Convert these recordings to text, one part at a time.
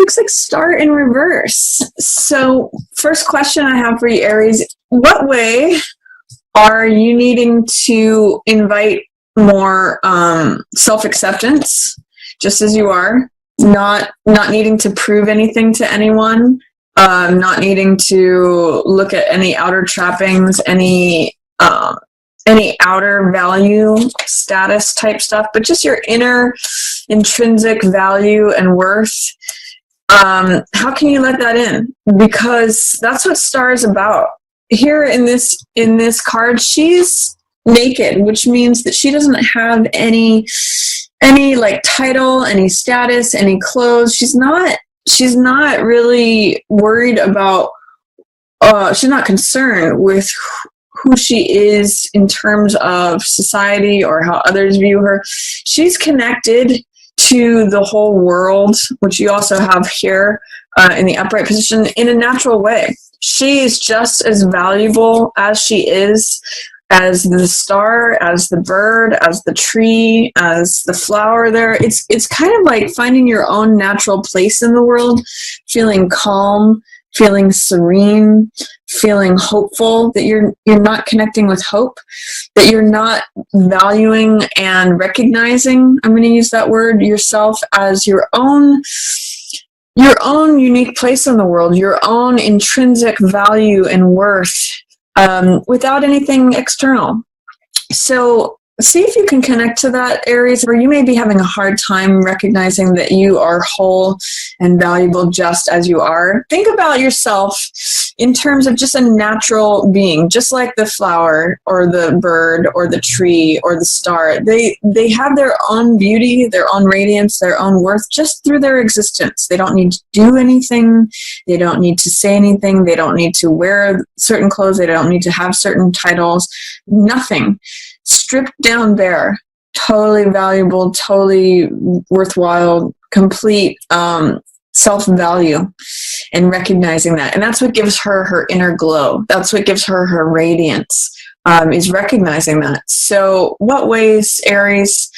looks like star in reverse. So first question I have for you, Aries, what way are you needing to invite more self-acceptance, just as you are, not needing to prove anything to anyone, not needing to look at any outer trappings, any outer value status type stuff, but just your inner intrinsic value and worth. How can you let that in? Because that's what star is about. Here in this card, she's naked, which means that she doesn't have any like title, any status, any clothes. She's not really worried about, she's not concerned with who she is in terms of society or how others view her. She's connected to the whole world, which you also have here in the upright position, in a natural way. She is just as valuable as she is, as the star, as the bird, as the tree, as the flower there. It's kind of like finding your own natural place in the world, feeling calm, feeling serene, feeling hopeful, that you're not connecting with hope, that you're not valuing and recognizing, I'm going to use that word, yourself as your own unique place in the world, your own intrinsic value and worth, without anything external. So see if you can connect to that, Aries, where you may be having a hard time recognizing that you are whole and valuable just as you are. Think about yourself in terms of just a natural being, just like the flower or the bird or the tree or the star. They have their own beauty, their own radiance, their own worth just through their existence. They don't need to do anything. They don't need to say anything. They don't need to wear certain clothes. They don't need to have certain titles. Nothing. Stripped down bare, totally valuable, totally worthwhile, complete self-value, and recognizing that. And that's what gives her her inner glow. That's what gives her her radiance, is recognizing that. So what ways, Aries,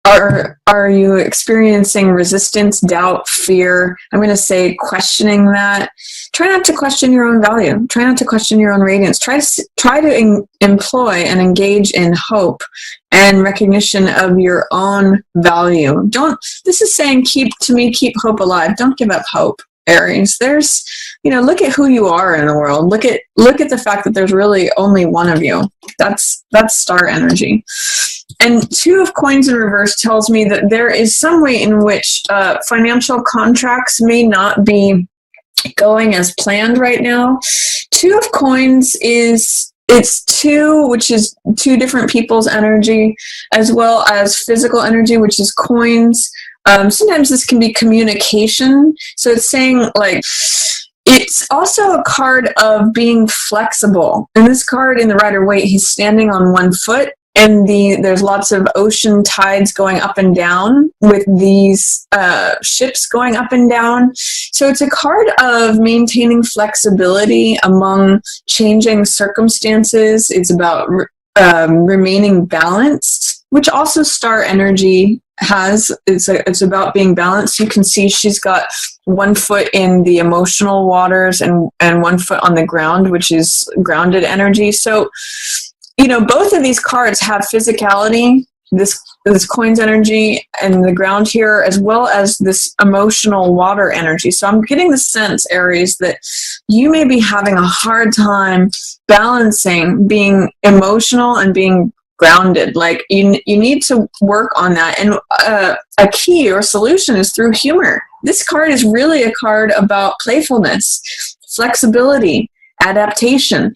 are you experiencing resistance, doubt, fear? I'm going to say questioning that. Try not to question your own value. Try not to question your own radiance. Try to employ and engage in hope and recognition of your own value. This is saying keep hope alive. Don't give up hope, Aries. Look at who you are in the world. Look at the fact that there's really only one of you. That's star energy. And Two of Coins in reverse tells me that there is some way in which financial contracts may not be going as planned right now. Two of Coins it's two, which is two different people's energy, as well as physical energy, which is coins. Sometimes this can be communication. So it's saying, like, it's also a card of being flexible. In this card, in the Rider-Waite, he's standing on one foot, and there's lots of ocean tides going up and down with these ships going up and down. So it's a card of maintaining flexibility among changing circumstances. It's about remaining balanced, which also star energy has. It's about being balanced. You can see she's got one foot in the emotional waters and one foot on the ground, which is grounded energy. So both of these cards have physicality, this coins energy and the ground here, as well as this emotional water energy. So I'm getting the sense, Aries, that you may be having a hard time balancing being emotional and being grounded. Like you need to work on that. And a key or solution is through humor. This card is really a card about playfulness, flexibility, adaptation.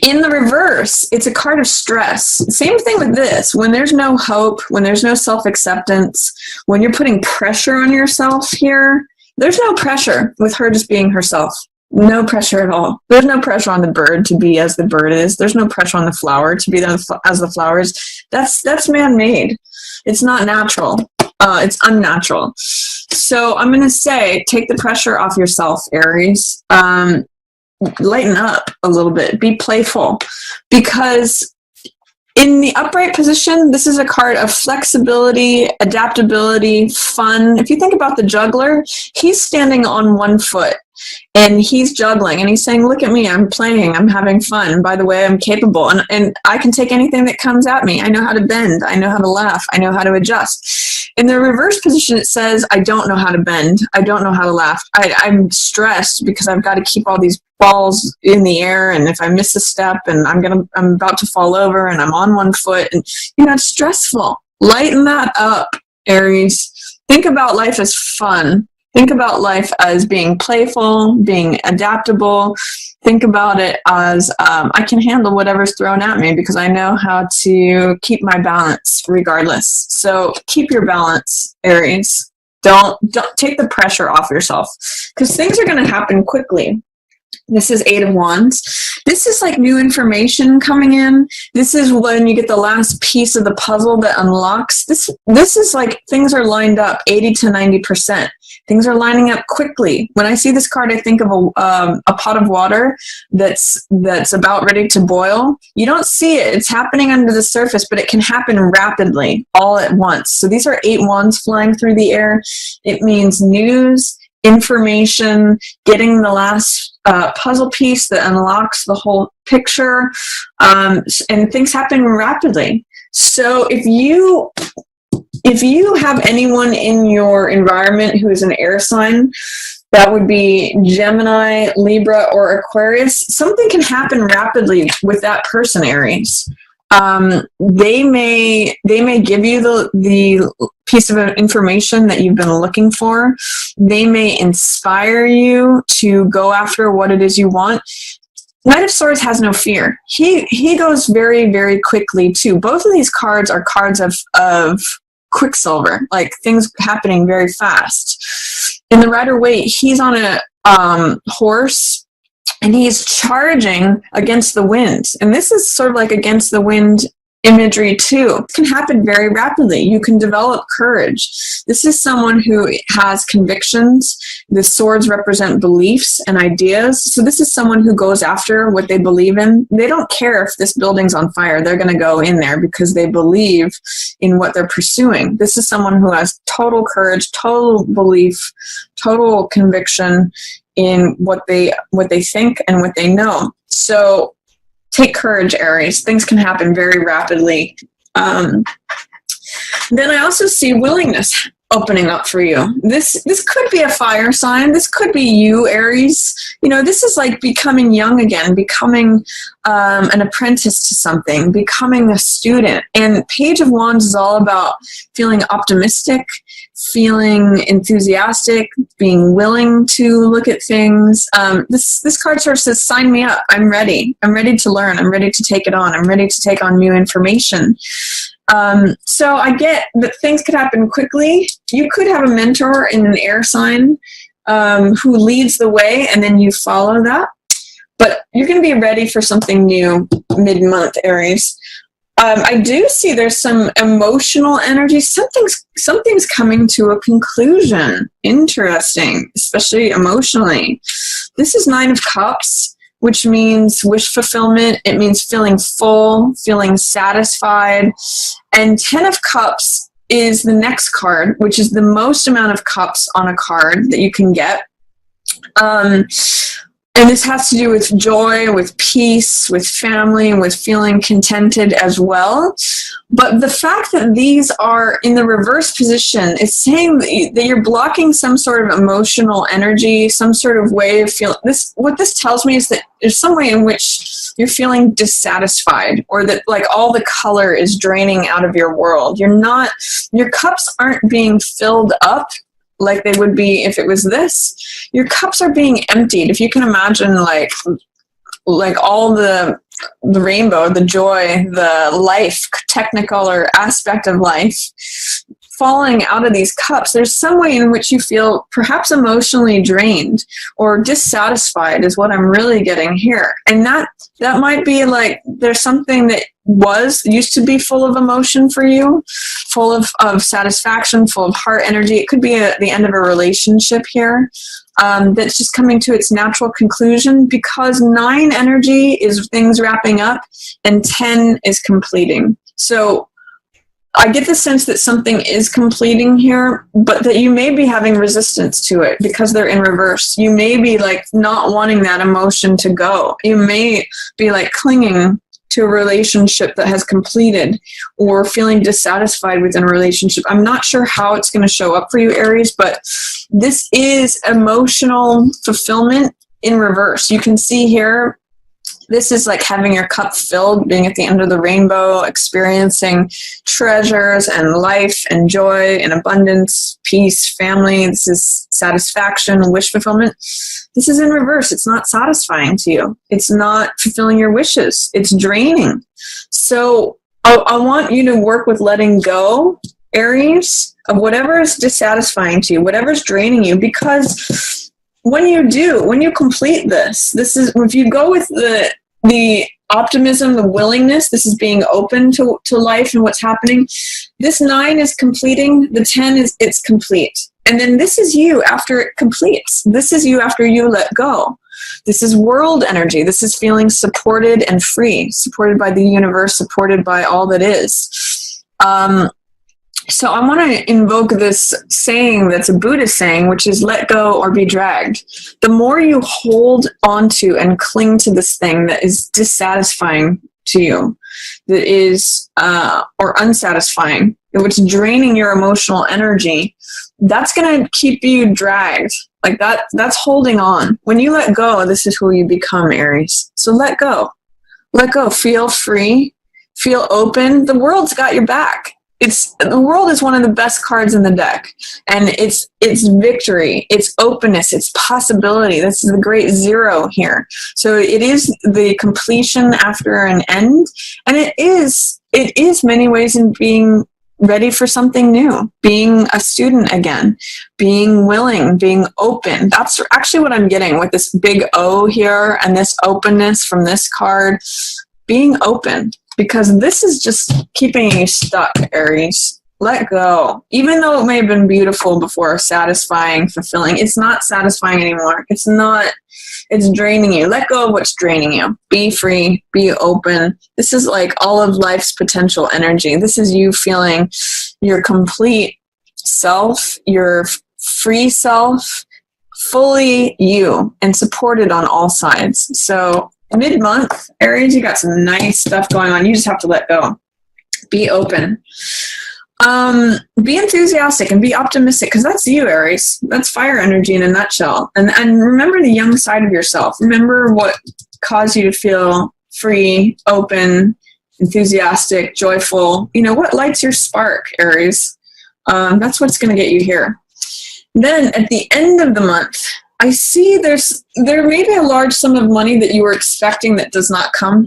In the reverse, it's a card of stress. Same thing with this. When there's no hope, when there's no self-acceptance, when you're putting pressure on yourself here, there's no pressure with her just being herself. No pressure at all. There's no pressure on the bird to be as the bird is. There's no pressure on the flower to be as the flower is. That's man-made. It's not natural. It's unnatural. So I'm going to say, take the pressure off yourself, Aries. Lighten up a little bit. Be playful, because In the upright position, this is a card of flexibility, adaptability, fun. If you think about the juggler, he's standing on one foot and he's juggling and he's saying, look at me, I'm playing, I'm having fun. And by the way, I'm capable and I can take anything that comes at me. I know how to bend. I know how to laugh. I know how to adjust. In the reverse position, it says, I don't know how to bend. I don't know how to laugh. I'm stressed because I've got to keep all these balls in the air, and if I miss a step and I'm about to fall over and I'm on one foot, and it's stressful. Lighten that up, Aries. Think about life as fun. Think about life as being playful, being adaptable. Think about it as I can handle whatever's thrown at me because I know how to keep my balance regardless. So keep your balance, Aries. Don't take the pressure off yourself because things are going to happen quickly. This is 8 of Wands. This is like new information coming in. This is when you get the last piece of the puzzle that unlocks. This is like things are lined up 80 to 90%. Things are lining up quickly. When I see this card, I think of a pot of water that's about ready to boil. You don't see it. It's happening under the surface, but it can happen rapidly all at once. So these are 8 wands flying through the air. It means news, information, getting the last puzzle piece that unlocks the whole picture, and things happen rapidly. So if you have anyone in your environment who is an air sign, that would be Gemini, Libra, or Aquarius, something can happen rapidly with that person, Aries. They may give you the piece of information that you've been looking for. They may inspire you to go after what it is you want. Knight of Swords has no fear. He goes very, very quickly too. Both of these cards are cards of quicksilver, like things happening very fast. In the Rider-Waite, he's on a horse and he's charging against the wind. And this is sort of like against the wind imagery too. It can happen very rapidly. You can develop courage. This is someone who has convictions. The swords represent beliefs and ideas. So this is someone who goes after what they believe in. They don't care if this building's on fire. They're going to go in there because they believe in what they're pursuing. This is someone who has total courage, total belief, total conviction in what they think and what they know. So take courage, Aries. Things can happen very rapidly. Then I also see willingness opening up for you. This could be a fire sign. This could be you, Aries. This is like becoming young again, becoming an apprentice to something, becoming a student. And Page of Wands is all about feeling optimistic, feeling enthusiastic, being willing to look at things. This card sort of says, sign me up. I'm ready. I'm ready to learn. I'm ready to take it on. I'm ready to take on new information. So I get that things could happen quickly. You could have a mentor in an air sign who leads the way, and then you follow that. But you're going to be ready for something new mid-month, Aries. I do see there's some emotional energy. Something's coming to a conclusion. Interesting, especially emotionally. This is 9 of Cups, which means wish fulfillment. It means feeling full, feeling satisfied. And 10 of Cups is the next card, which is the most amount of cups on a card that you can get. And this has to do with joy, with peace, with family, with feeling contented as well. But the fact that these are in the reverse position is saying that you're blocking some sort of emotional energy, some sort of way of feeling. What this tells me is that there's some way in which you're feeling dissatisfied, or that like all the color is draining out of your world. Your cups aren't being filled up like they would be if it was this. Your cups are being emptied. If you can imagine like all the rainbow, the joy, the life, technicolor aspect of life falling out of these cups, there's some way in which you feel perhaps emotionally drained or dissatisfied is what I'm really getting here. And that might be like there's something that used to be full of emotion for you, full of satisfaction, full of heart energy. It could be the end of a relationship here that's just coming to its natural conclusion, because 9 energy is things wrapping up and 10 is completing. So I get the sense that something is completing here, but that you may be having resistance to it because they're in reverse. You may be like not wanting that emotion to go. You may be like clinging to a relationship that has completed, or feeling dissatisfied within a relationship. I'm not sure how it's going to show up for you, Aries, but this is emotional fulfillment in reverse. You can see here, this is like having your cup filled, being at the end of the rainbow, experiencing treasures and life and joy and abundance, peace, family. This is satisfaction, wish fulfillment. This is in reverse. It's not satisfying to you. It's not fulfilling your wishes. It's draining. So I want you to work with letting go, Aries, of whatever is dissatisfying to you, whatever's draining you, because when you complete this is, if you go with the optimism, the willingness, this is being open to life and what's happening. This 9 is completing, the 10 it's complete. And then this is you after it completes. This is you after you let go. This is world energy. This is feeling supported and free, supported by the universe, supported by all that is. So I want to invoke this saying that's a Buddhist saying, which is let go or be dragged. The more you hold onto and cling to this thing that is dissatisfying to you, that is, or unsatisfying, which is draining your emotional energy, that's going to keep you dragged. Like that's holding on. When you let go, this is who you become, Aries. So let go. Let go. Feel free. Feel open. The world's got your back. The world is one of the best cards in the deck, and it's victory, it's openness, it's possibility. This is the great 0 here. So it is the completion after an end, and it is many ways in being ready for something new, being a student again, being willing, being open. That's actually what I'm getting with this big O here and this openness from this card, being open. Because this is just keeping you stuck, Aries. Let go. Even though it may have been beautiful before, satisfying, fulfilling, it's not satisfying anymore. It's draining you. Let go of what's draining you. Be free. Be open. This is like all of life's potential energy. This is you feeling your complete self, your free self, fully you, and supported on all sides. So mid-month, Aries, you got some nice stuff going on. You just have to let go. Be open. Be enthusiastic and be optimistic, because that's you, Aries. That's fire energy in a nutshell. And remember the young side of yourself. Remember what caused you to feel free, open, enthusiastic, joyful. You know, what lights your spark, Aries? That's what's going to get you here. Then at the end of the month, I see there may be a large sum of money that you were expecting that does not come,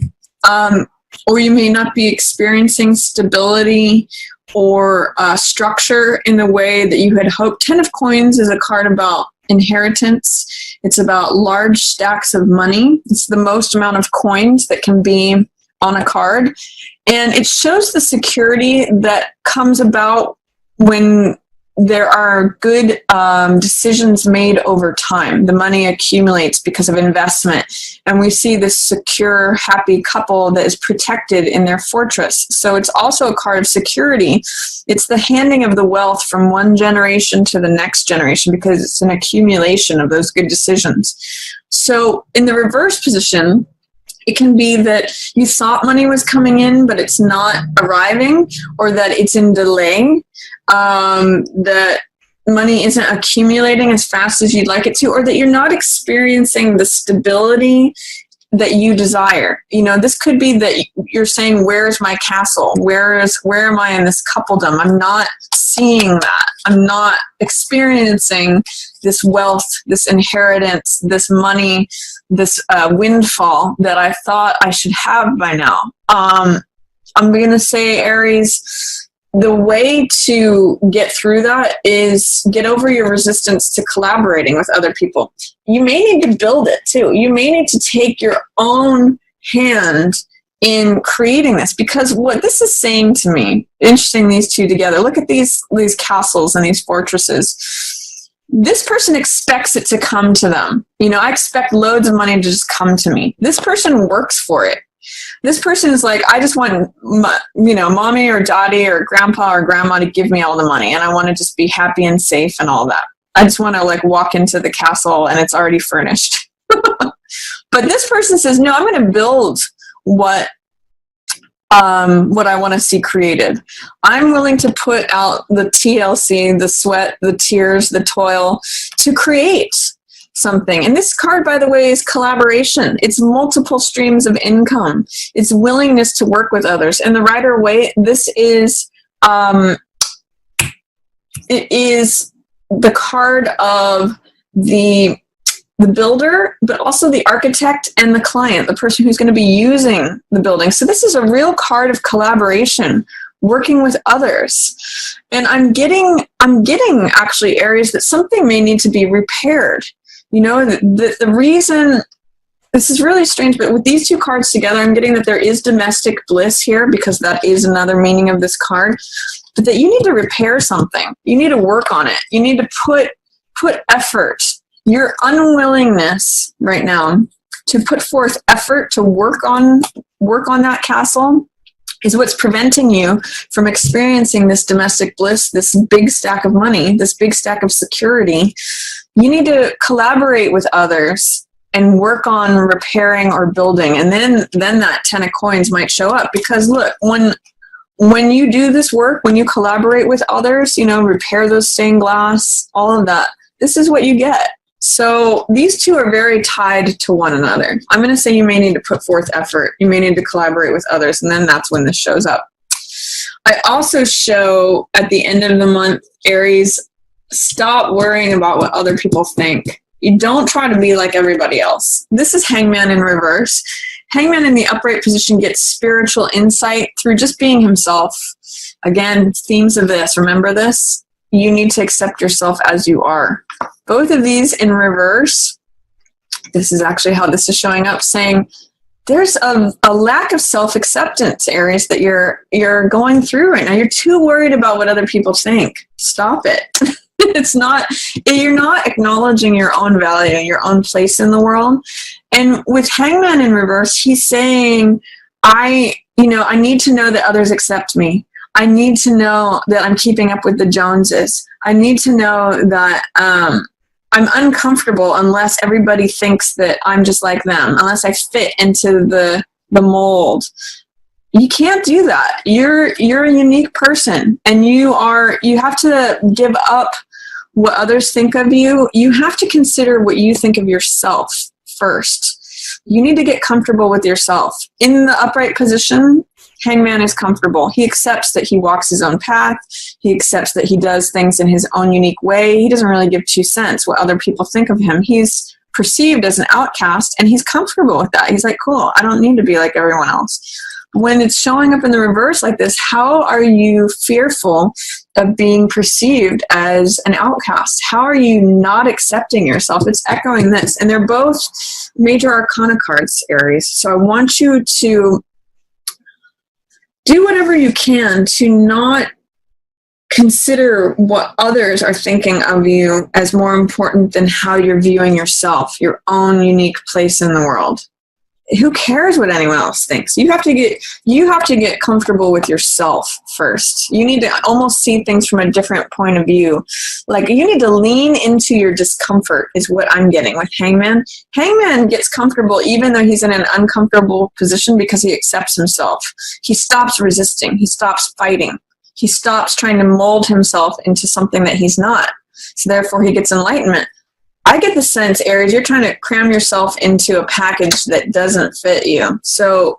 or you may not be experiencing stability or structure in the way that you had hoped. 10 of Coins is a card about inheritance. It's about large stacks of money. It's the most amount of coins that can be on a card, and it shows the security that comes about when there are good decisions made over time. The money accumulates because of investment. And we see this secure, happy couple that is protected in their fortress. So it's also a card of security. It's the handing of the wealth from one generation to the next generation, because it's an accumulation of those good decisions. So in the reverse position, it can be that you thought money was coming in, but it's not arriving, or that it's in delay. That money isn't accumulating as fast as you'd like it to, or that you're not experiencing the stability that you desire. You know, this could be that you're saying, where's my castle? Where am I in this coupledom? I'm not seeing that. I'm not experiencing this wealth, this inheritance, this money, this windfall that I thought I should have by now. I'm going to say, Aries, the way to get through that is get over your resistance to collaborating with other people. You may need to build it too. You may need to take your own hand in creating this, because what this is saying to me, interesting, these two together, look at these castles and these fortresses. This person expects it to come to them. You know, I expect loads of money to just come to me. This person works for it. This person is like, I just want, mommy or daddy or grandpa or grandma to give me all the money, and I want to just be happy and safe and all that. I just want to like walk into the castle and it's already furnished. But this person says, no, I'm going to build what I want to see created. I'm willing to put out the TLC, the sweat, the tears, the toil to create something. And this card, by the way, is collaboration. It's multiple streams of income. It's willingness to work with others. And the Rider-Waite, this is, it is the card of the builder, but also the architect and the client, the person who's going to be using the building. So this is a real card of collaboration, working with others. And I'm getting actually, Aries, that something may need to be repaired. You know, the reason, this is really strange, but with these two cards together, I'm getting that there is domestic bliss here, because that is another meaning of this card, but that you need to repair something. You need to work on it. You need to put effort. Your unwillingness right now to put forth effort to work on that castle is what's preventing you from experiencing this domestic bliss, this big stack of money, this big stack of security. You need to collaborate with others and work on repairing or building. And then that 10 of coins might show up, because look, when you do this work, when you collaborate with others, you know, repair those stained glass, all of that, this is what you get. So these two are very tied to one another. I'm going to say you may need to put forth effort. You may need to collaborate with others, and then that's when this shows up. I also show at the end of the month, Aries, stop worrying about what other people think. You don't try to be like everybody else. This is Hangman in reverse. Hangman in the upright position gets spiritual insight through just being himself. Again, themes of this, remember this? You need to accept yourself as you are. Both of these in reverse, this is actually how this is showing up, saying there's a lack of self-acceptance, Aries, that you're going through right now. You're too worried about what other people think. Stop it. You're not acknowledging your own value, your own place in the world. And with Hangman in reverse, he's saying, I need to know that others accept me. I need to know that I'm keeping up with the Joneses. I need to know that I'm uncomfortable unless everybody thinks that I'm just like them, unless I fit into the mold. You can't do that. You're a unique person, and you have to give up what others think of you. You have to consider what you think of yourself first. You need to get comfortable with yourself. In the upright position, Hangman is comfortable. He accepts that he walks his own path. He accepts that he does things in his own unique way. He doesn't really give 2 cents what other people think of him. He's perceived as an outcast, and he's comfortable with that. He's like, cool, I don't need to be like everyone else. When it's showing up in the reverse like this, how are you fearful of being perceived as an outcast? How are you not accepting yourself? It's echoing this. And they're both major arcana cards, Aries. So I want you to do whatever you can to not consider what others are thinking of you as more important than how you're viewing yourself, your own unique place in the world. Who cares what anyone else thinks? You have to get comfortable with yourself first. You need to almost see things from a different point of view. Like, you need to lean into your discomfort is what I'm getting with Hangman. Hangman gets comfortable even though he's in an uncomfortable position because he accepts himself. He stops resisting. He stops fighting. He stops trying to mold himself into something that he's not. So therefore he gets enlightenment. I get the sense, Aries, you're trying to cram yourself into a package that doesn't fit you. So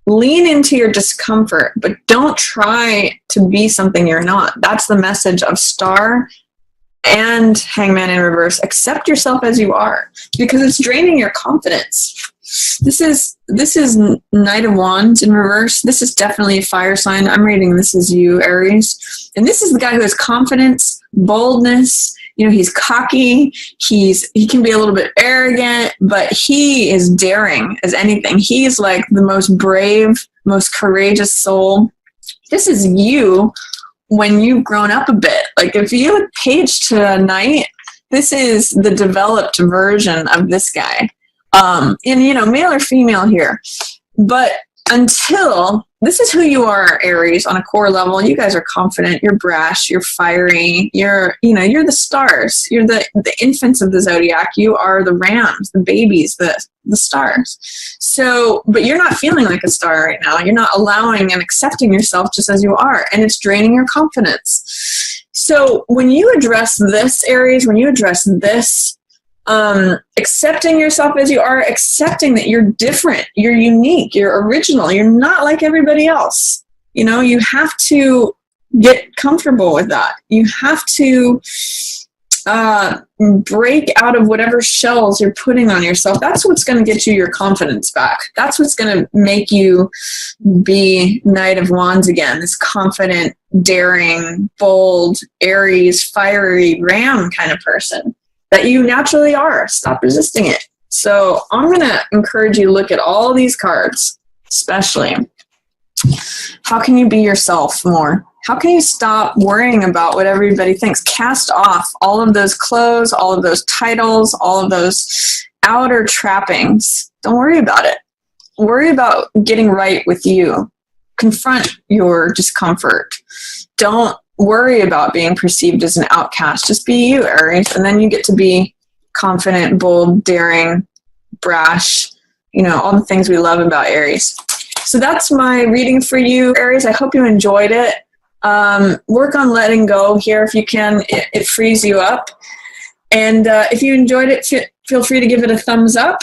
lean into your discomfort, but don't try to be something you're not. That's the message of Star and Hangman in reverse. Accept yourself as you are, because it's draining your confidence. This is Knight of Wands in reverse. This is definitely a fire sign. I'm reading this as you, Aries. And this is the guy who has confidence, boldness. You know, he's cocky, he can be a little bit arrogant, but he is daring as anything. He's like the most brave, most courageous soul. This is you when you've grown up a bit. Like if you look page to night, this is the developed version of this guy. And you know, male or female here. But until this is who you are, Aries, on a core level. You guys are confident, you're brash, you're fiery, you're the stars. You're the infants of the zodiac. You are the rams, the babies, the stars. So, but you're not feeling like a star right now. You're not allowing and accepting yourself just as you are, and it's draining your confidence. So when you address this, Aries, when you address this, accepting yourself as you are, accepting that you're different, you're unique, you're original, you're not like everybody else. You know, you have to get comfortable with that. You have to break out of whatever shells you're putting on yourself. That's what's going to get you your confidence back. That's what's going to make you be Knight of Wands again, this confident, daring, bold, Aries, fiery, ram kind of person that you naturally are. Stop resisting it. So I'm going to encourage you to look at all these cards, especially. How can you be yourself more? How can you stop worrying about what everybody thinks? Cast off all of those clothes, all of those titles, all of those outer trappings. Don't worry about it. Worry about getting right with you. Confront your discomfort. Don't worry about being perceived as an outcast. Just be you, Aries, and then you get to be confident, bold, daring, brash, you know, all the things we love about Aries. So that's my reading for you, Aries. I hope you enjoyed it. Work on letting go here if you can. It frees you up. And if you enjoyed it, feel free to give it a thumbs up.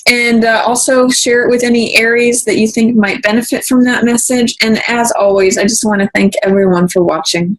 And also share it with any Aries that you think might benefit from that message. And as always, I just want to thank everyone for watching.